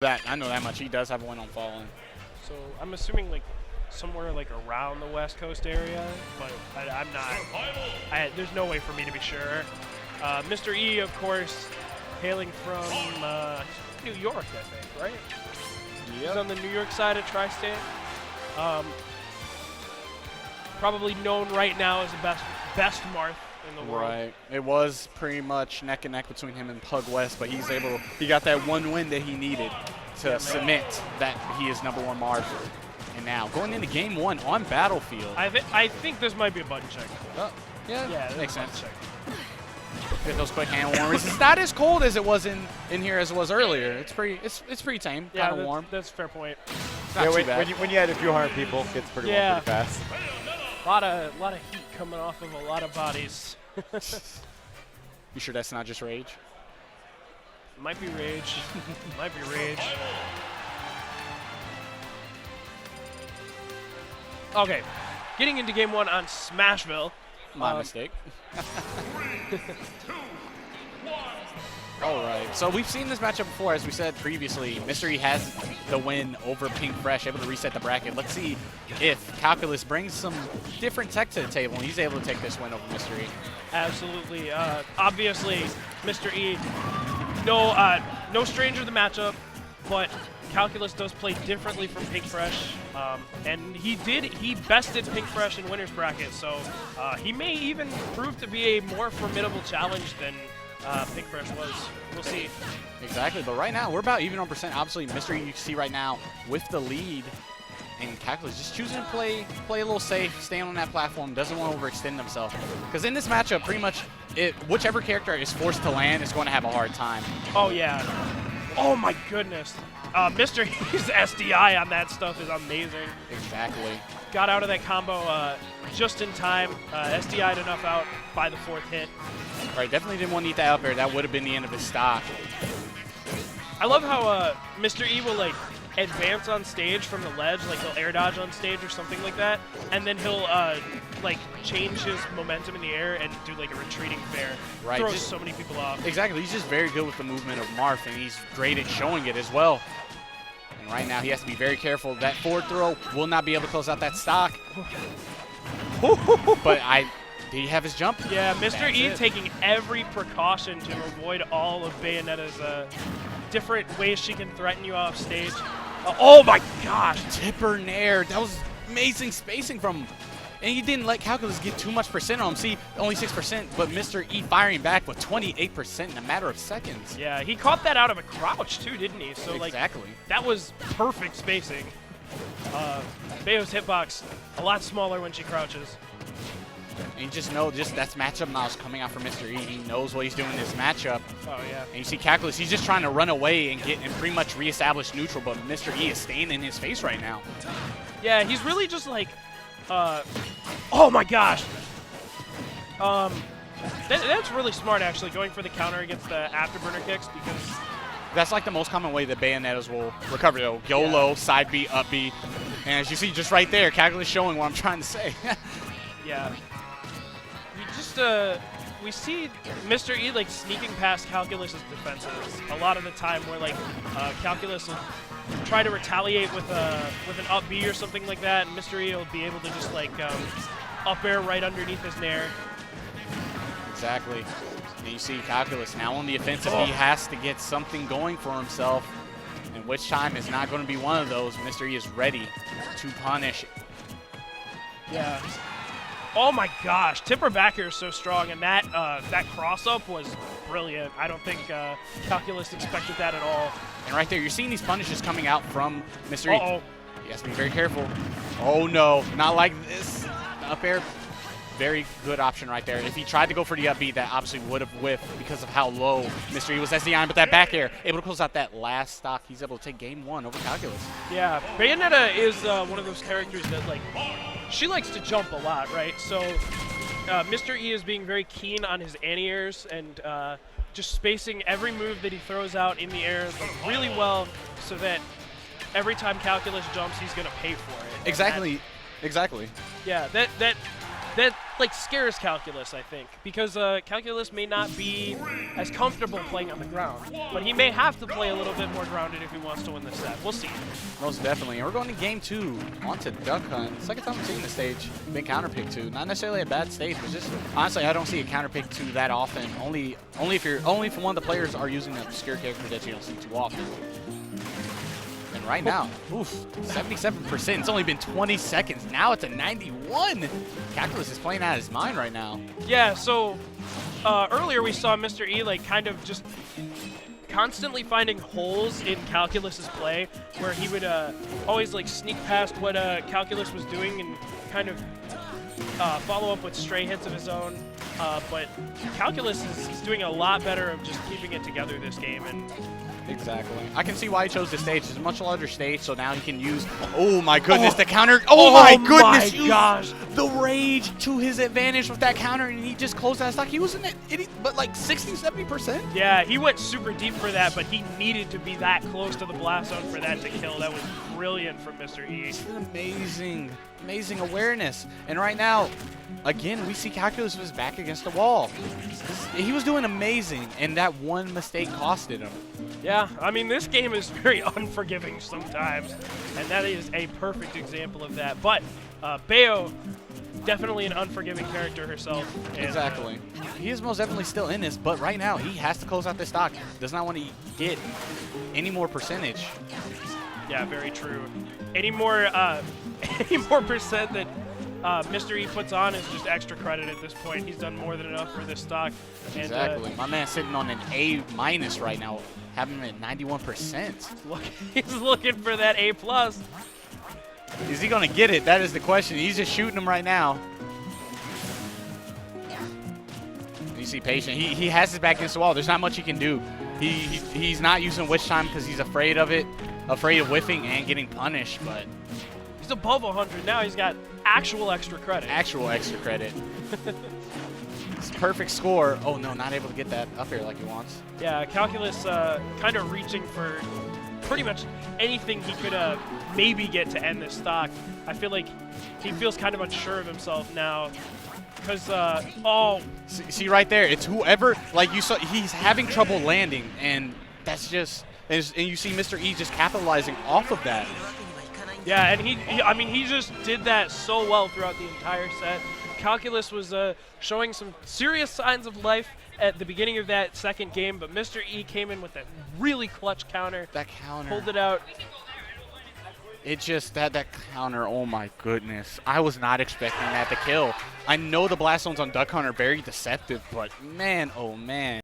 I know that much. He does have one on falling. So I'm assuming like somewhere like around the West Coast area, but I'm not. There's no way for me to be sure. Mr. E, of course, hailing from New York, I think, right? Yep. He's on the New York side of Tri-State. Probably known right now as the best Marth in the world. Right. It was pretty much neck and neck between him and Pug West, but he got that one win that he needed to cement that he is #1 Marth. And now going into game 1 on Battlefield. I think this might be a button check. Oh, yeah, makes sense. Check. Get those quick hand warmers. It's not as cold as it was in here as it was earlier. It's pretty tame, yeah, kind of warm. That's a fair point. Not too bad. When you had a few hundred people, it gets pretty warm pretty fast. A lot of heat coming off of a lot of bodies. You sure that's not just rage? Might be rage. Might be rage. Okay, getting into game 1 on Smashville. My mistake. All right, so we've seen this matchup before, as we said previously. Mystery has the win over Pink Fresh, able to reset the bracket. Let's see if Calculus brings some different tech to the table, and he's able to take this win over Mystery. Absolutely. Obviously, Mr. E, no stranger to the matchup, but Calculus does play differently from Pink Fresh, and he bested Pink Fresh in winner's bracket, so he may even prove to be a more formidable challenge than Pink Fresh was. We'll see. Exactly, but right now we're about even on percent. Obviously, Mystery, you can see right now with the lead, and Calculus just choosing to play a little safe, staying on that platform, doesn't want to overextend himself. Because in this matchup, pretty much, whichever character is forced to land is going to have a hard time. Oh yeah. Oh my goodness. Mr. E's SDI on that stuff is amazing. Exactly. Got out of that combo just in time. SDI'd enough out by the 4th hit. Right, definitely didn't want to eat that up air. That would have been the end of his stock. I love how Mr. E will like advance on stage from the ledge, like he'll air dodge on stage or something like that, and then he'll like change his momentum in the air and do like a retreating fair. Right. Throws so many people off. Exactly. He's just very good with the movement of Marth, and he's great at showing it as well. And right now he has to be very careful. That forward throw will not be able to close out that stock. But did he have his jump? Yeah, Mr. E That's it. taking every precaution to avoid all of Bayonetta's different ways she can threaten you off stage. Oh my gosh! Tipper Nair. That was amazing spacing from him. And he didn't let Calculus get too much percent on him. See, only 6%, but Mr. E firing back with 28% in a matter of seconds. Yeah, he caught that out of a crouch too, didn't he? So exactly. Like, that was perfect spacing. Bayo's hitbox a lot smaller when she crouches. And you just know, that's matchup knowledge coming out from Mr. E. He knows what he's doing in this matchup. Oh, yeah. And you see Calculus, he's just trying to run away and pretty much reestablish neutral, but Mr. E is staying in his face right now. Yeah, he's really just like, oh my gosh. That's really smart, actually, going for the counter against the afterburner kicks, because that's like the most common way that Bayonettas will recover, though. Go low, side B, up B. And as you see just right there, Calculus showing what I'm trying to say. Yeah. We see Mr. E like sneaking past Calculus's defenses a lot of the time, where like Calculus will try to retaliate with an up B or something like that, and Mr. E will be able to just like up air right underneath his nair. Exactly. And you see Calculus now on the offensive. He has to get something going for himself, and which time is not going to be one of those. Mr. E is ready to punish. Yeah. Oh my gosh, Tipper back air is so strong, and that cross-up was brilliant. I don't think Calculus expected that at all. And right there, you're seeing these punishes coming out from Mr. E. Uh-oh. He has to be very careful. Oh no, not like this. Up air, very good option right there. If he tried to go for the up B, that obviously would have whiffed because of how low Mr. E was SDI, but that back air, able to close out that last stock. He's able to take game 1 over Calculus. Yeah, Bayonetta is one of those characters that like, she likes to jump a lot, right? So Mr. E is being very keen on his anti-airs and just spacing every move that he throws out in the air like, really well, so that every time Calculus jumps, he's going to pay for it. Exactly. Exactly. Yeah, that that like scares Calculus, I think, because Calculus may not be as comfortable playing on the ground, but he may have to play a little bit more grounded if he wants to win this set. We'll see. Most definitely. And we're going to game 2. On to Duck Hunt. Second time I'm seeing the stage. Been counterpicked to. Not necessarily a bad stage, but just honestly, I don't see a counterpick to that often. Only if one of the players are using an obscure character that you don't see too often. And right now, oof, 77%. It's only been 20 seconds. Now it's a 91. Calculus is playing out of his mind right now. Yeah. So earlier we saw Mr. E like kind of just constantly finding holes in Calculus's play, where he would always like sneak past what Calculus was doing and kind of follow up with stray hits of his own. But Calculus is doing a lot better of just keeping it together this game. And exactly. I can see why he chose this stage. It's a much larger stage, so now he can use, oh my goodness, the counter. Oh my goodness. My gosh. The rage to his advantage with that counter, and he just closed that stock. He was in it, but like 60, 70%? Yeah, he went super deep for that, but he needed to be that close to the blast zone for that to kill. That was brilliant from Mr. E. It's amazing, amazing awareness. And right now, again, we see Calculus was back against the wall. He was doing amazing, and that one mistake costed him. Yeah, I mean, this game is very unforgiving sometimes, and that is a perfect example of that. But Bayo, definitely an unforgiving character herself. And, exactly. He is most definitely still in this, but right now he has to close out this stock. Does not want to get any more percentage. Yeah, very true. Any more percent that Mr. E puts on is just extra credit at this point. He's done more than enough for this stock. And, exactly. My man's sitting on an A- right now, having him at 91%. He's looking for that A+. Is he going to get it? That is the question. He's just shooting him right now. You see Patient. He has his back against the wall. There's not much he can do. He's not using Witch Time because he's afraid of it, afraid of whiffing and getting punished, but he's above 100 now. He's got actual extra credit. Actual extra credit. It's a perfect score. Oh, no, not able to get that up here like he wants. Yeah, Calculus kind of reaching for pretty much anything he could maybe get to end this stock. I feel like he feels kind of unsure of himself now. Because, See right there, it's whoever, like you saw, he's having trouble landing, and that's just, and you see Mr. E just capitalizing off of that. Yeah, and he just did that so well throughout the entire set. Calculus was showing some serious signs of life at the beginning of that second game, but Mr. E came in with that really clutch counter. That counter. Pulled it out. It just, that counter, oh my goodness. I was not expecting that to kill. I know the blast zones on Duck Hunt are very deceptive, but man, oh man.